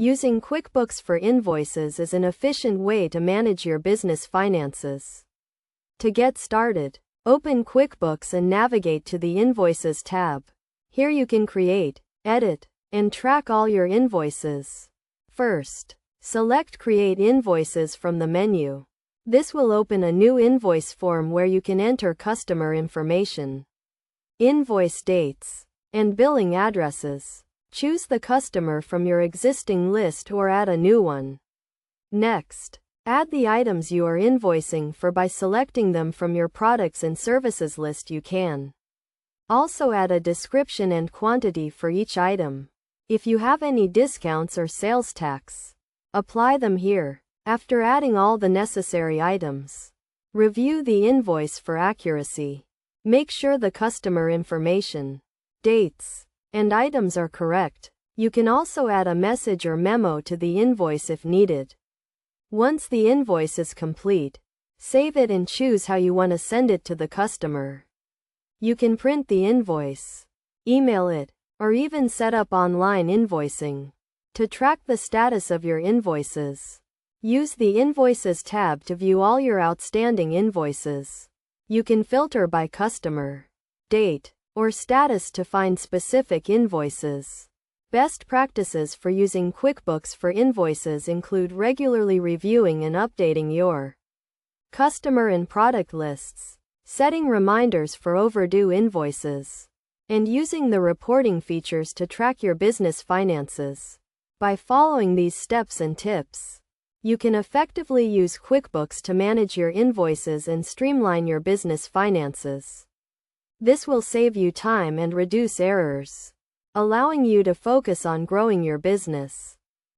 Using QuickBooks for Invoices is an efficient way to manage your business finances. To get started, open QuickBooks and navigate to the Invoices tab. Here you can create, edit, and track all your invoices. First, select Create Invoices from the menu. This will open a new invoice form where you can enter customer information, invoice dates, and billing addresses. Choose the customer from your existing list or add a new one. Next, add the items you are invoicing for by selecting them from your products and services list. You can also add a description and quantity for each item. If you have any discounts or sales tax, apply them here. After adding all the necessary items, review the invoice for accuracy. Make sure the customer information, dates, and items are correct. You can also add a message or memo to the invoice if needed. Once the invoice is complete, save it and choose how you want to send it to the customer. You can print the invoice, email it, or even set up online invoicing. To track the status of your invoices, use the Invoices tab to view all your outstanding invoices. You can filter by customer, date, or status to find specific invoices. Best practices for using QuickBooks for Invoices include regularly reviewing and updating your customer and product lists, setting reminders for overdue invoices, and using the reporting features to track your business finances. By following these steps and tips, you can effectively use QuickBooks to manage your invoices and streamline your business finances. This will save you time and reduce errors, allowing you to focus on growing your business.